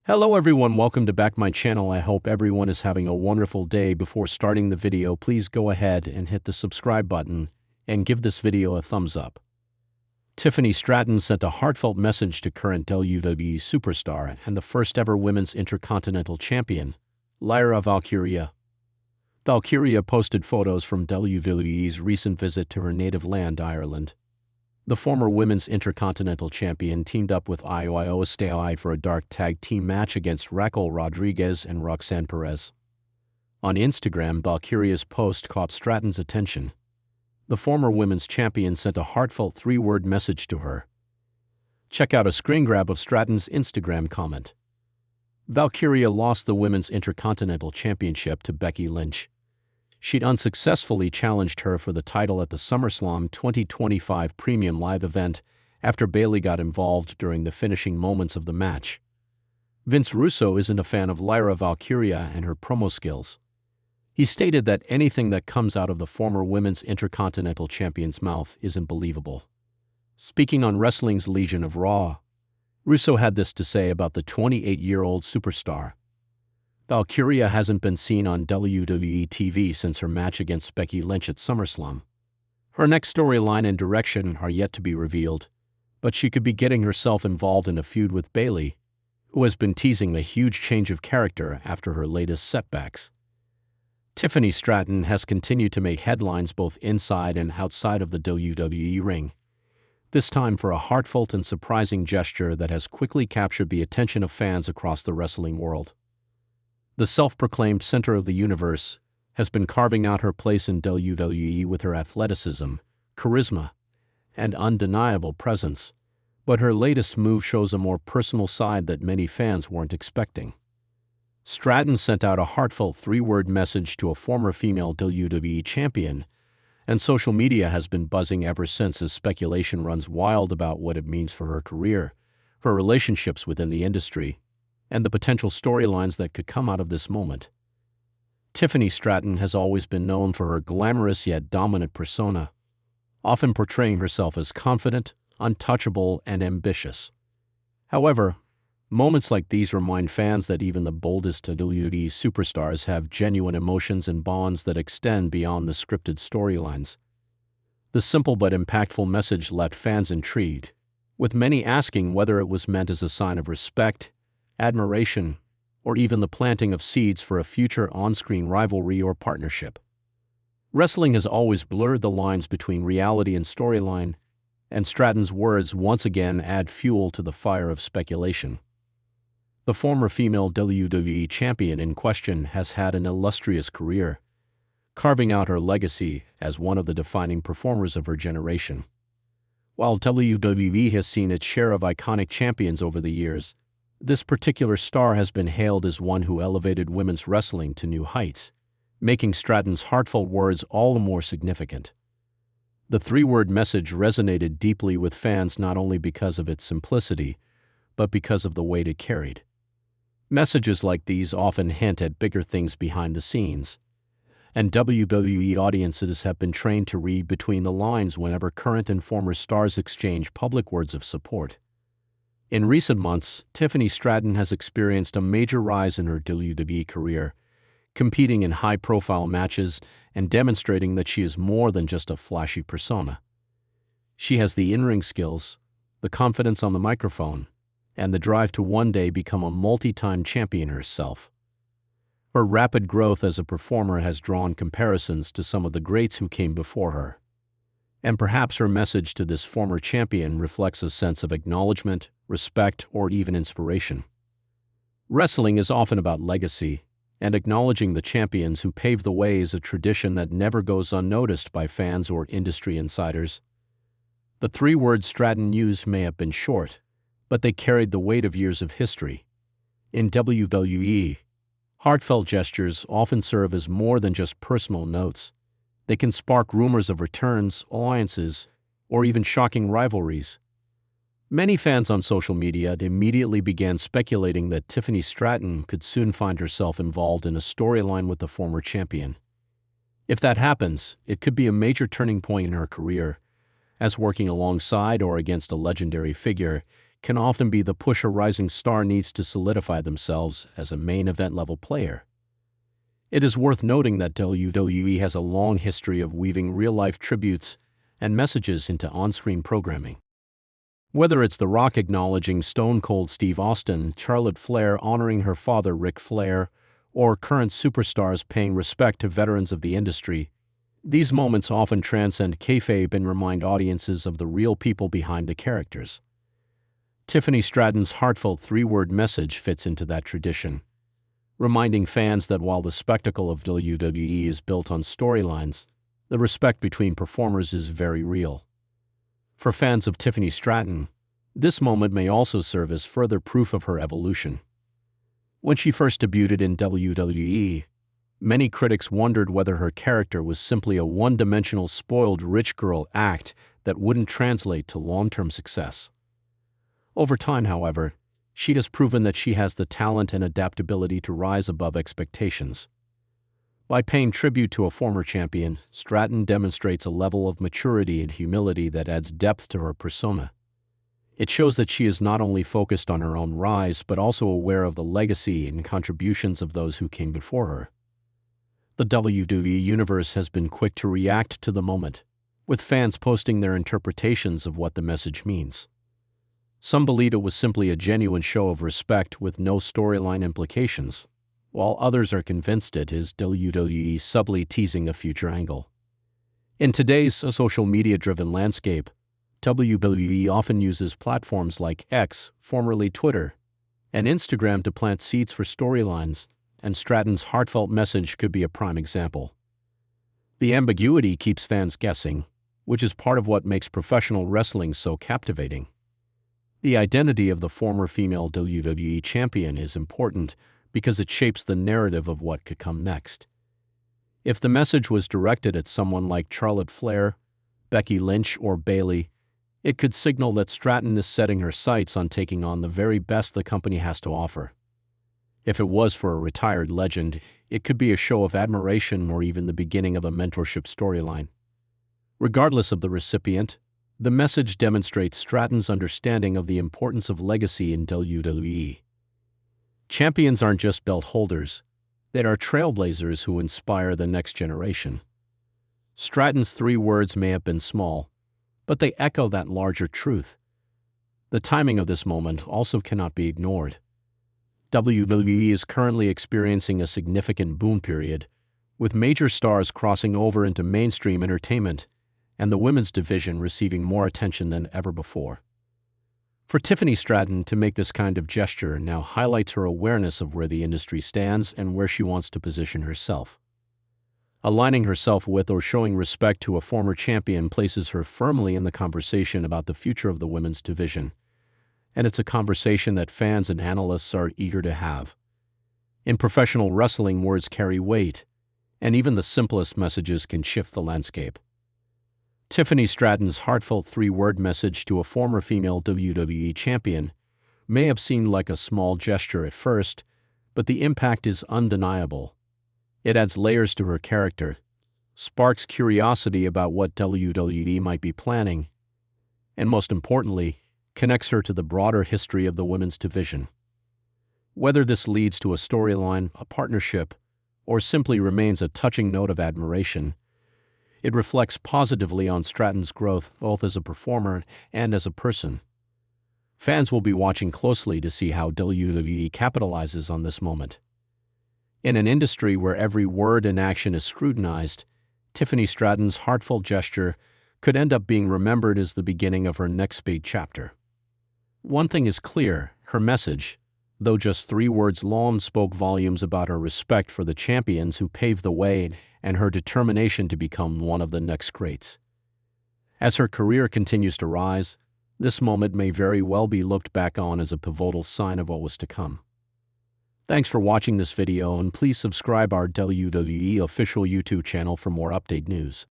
Hello everyone, welcome to back my channel. I hope everyone is having a wonderful day. Before starting the video, please go ahead and hit the subscribe button and give this video a thumbs up. Tiffany Stratton sent a heartfelt message to current WWE superstar and the first ever women's intercontinental champion, Lyra Valkyria. Valkyria posted photos from WWE's recent visit to her native land, Ireland. The former women's intercontinental champion teamed up with Io Shirai for a dark tag team match against Raquel Rodriguez and Roxanne Perez. On Instagram, Valkyria's post caught Stratton's attention. The former women's champion sent a heartfelt three-word message to her. Check out a screen grab of Stratton's Instagram comment. Valkyria lost the Women's Intercontinental Championship to Becky Lynch. She'd unsuccessfully challenged her for the title at the SummerSlam 2025 Premium Live event after Bayley got involved during the finishing moments of the match. Vince Russo isn't a fan of Lyra Valkyria and her promo skills. He stated that anything that comes out of the former Women's Intercontinental Champion's mouth isn't believable. Speaking on Wrestling's Legion of Raw, Russo had this to say about the 28-year-old superstar. Valkyria hasn't been seen on WWE TV since her match against Becky Lynch at SummerSlam. Her next storyline and direction are yet to be revealed, but she could be getting herself involved in a feud with Bayley, who has been teasing a huge change of character after her latest setbacks. Tiffany Stratton has continued to make headlines both inside and outside of the WWE ring, this time for a heartfelt and surprising gesture that has quickly captured the attention of fans across the wrestling world. The self-proclaimed center of the universe has been carving out her place in WWE with her athleticism, charisma, and undeniable presence, but her latest move shows a more personal side that many fans weren't expecting. Stratton sent out a heartfelt three-word message to a former female WWE champion, and social media has been buzzing ever since as speculation runs wild about what it means for her career, her relationships within the industry, and the potential storylines that could come out of this moment. Tiffany Stratton has always been known for her glamorous yet dominant persona, often portraying herself as confident, untouchable, and ambitious. However, moments like these remind fans that even the boldest WWE superstars have genuine emotions and bonds that extend beyond the scripted storylines. The simple but impactful message left fans intrigued, with many asking whether it was meant as a sign of respect, admiration, or even the planting of seeds for a future on-screen rivalry or partnership. Wrestling has always blurred the lines between reality and storyline, and Stratton's words once again add fuel to the fire of speculation. The former female WWE champion in question has had an illustrious career, carving out her legacy as one of the defining performers of her generation. While WWE has seen its share of iconic champions over the years, this particular star has been hailed as one who elevated women's wrestling to new heights, making Stratton's heartfelt words all the more significant. The three-word message resonated deeply with fans not only because of its simplicity, but because of the weight it carried. Messages like these often hint at bigger things behind the scenes, and WWE audiences have been trained to read between the lines whenever current and former stars exchange public words of support. In recent months, Tiffany Stratton has experienced a major rise in her WWE career, competing in high-profile matches and demonstrating that she is more than just a flashy persona. She has the in-ring skills, the confidence on the microphone, and the drive to one day become a multi-time champion herself. Her rapid growth as a performer has drawn comparisons to some of the greats who came before her. And perhaps her message to this former champion reflects a sense of acknowledgement, respect, or even inspiration. Wrestling is often about legacy, and acknowledging the champions who paved the way is a tradition that never goes unnoticed by fans or industry insiders. The three words Stratton used may have been short, but they carried the weight of years of history. In WWE, heartfelt gestures often serve as more than just personal notes. They can spark rumors of returns, alliances, or even shocking rivalries. Many fans on social media immediately began speculating that Tiffany Stratton could soon find herself involved in a storyline with the former champion. If that happens, it could be a major turning point in her career, as working alongside or against a legendary figure can often be the push a rising star needs to solidify themselves as a main event level player. It is worth noting that WWE has a long history of weaving real-life tributes and messages into on-screen programming. Whether it's The Rock acknowledging Stone Cold Steve Austin, Charlotte Flair honoring her father Ric Flair, or current superstars paying respect to veterans of the industry, these moments often transcend kayfabe and remind audiences of the real people behind the characters. Tiffany Stratton's heartfelt three-word message fits into that tradition, reminding fans that while the spectacle of WWE is built on storylines, the respect between performers is very real. For fans of Tiffany Stratton, this moment may also serve as further proof of her evolution. When she first debuted in WWE, many critics wondered whether her character was simply a one-dimensional spoiled rich girl act that wouldn't translate to long-term success. Over time, however, she has proven that she has the talent and adaptability to rise above expectations. By paying tribute to a former champion, Stratton demonstrates a level of maturity and humility that adds depth to her persona. It shows that she is not only focused on her own rise, but also aware of the legacy and contributions of those who came before her. The WWE Universe has been quick to react to the moment, with fans posting their interpretations of what the message means. Some believe it was simply a genuine show of respect with no storyline implications, while others are convinced it is WWE subtly teasing a future angle. In today's social media-driven landscape, WWE often uses platforms like X, formerly Twitter, and Instagram to plant seeds for storylines, and Stratton's heartfelt message could be a prime example. The ambiguity keeps fans guessing, which is part of what makes professional wrestling so captivating. The identity of the former female WWE champion is important because it shapes the narrative of what could come next. If the message was directed at someone like Charlotte Flair, Becky Lynch, or Bayley, it could signal that Stratton is setting her sights on taking on the very best the company has to offer. If it was for a retired legend, it could be a show of admiration or even the beginning of a mentorship storyline. Regardless of the recipient, the message demonstrates Stratton's understanding of the importance of legacy in WWE. Champions aren't just belt holders, they are trailblazers who inspire the next generation. Stratton's three words may have been small, but they echo that larger truth. The timing of this moment also cannot be ignored. WWE is currently experiencing a significant boom period, with major stars crossing over into mainstream entertainment and the women's division receiving more attention than ever before. For Tiffany Stratton to make this kind of gesture now highlights her awareness of where the industry stands and where she wants to position herself. Aligning herself with or showing respect to a former champion places her firmly in the conversation about the future of the women's division, and it's a conversation that fans and analysts are eager to have. In professional wrestling, words carry weight, and even the simplest messages can shift the landscape. Tiffany Stratton's heartfelt three-word message to a former female WWE champion may have seemed like a small gesture at first, but the impact is undeniable. It adds layers to her character, sparks curiosity about what WWE might be planning, and most importantly, connects her to the broader history of the women's division. Whether this leads to a storyline, a partnership, or simply remains a touching note of admiration, it reflects positively on Stratton's growth both as a performer and as a person. Fans will be watching closely to see how WWE capitalizes on this moment. In an industry where every word and action is scrutinized, Tiffany Stratton's heartfelt gesture could end up being remembered as the beginning of her next big chapter. One thing is clear, her message, though just 3 words long, spoke volumes about her respect for the champions who paved the way and her determination to become one of the next greats. As her career continues to rise, this moment may very well be looked back on as a pivotal sign of what was to come. Thanks for watching this video, and please subscribe our WWE official YouTube channel for more update news.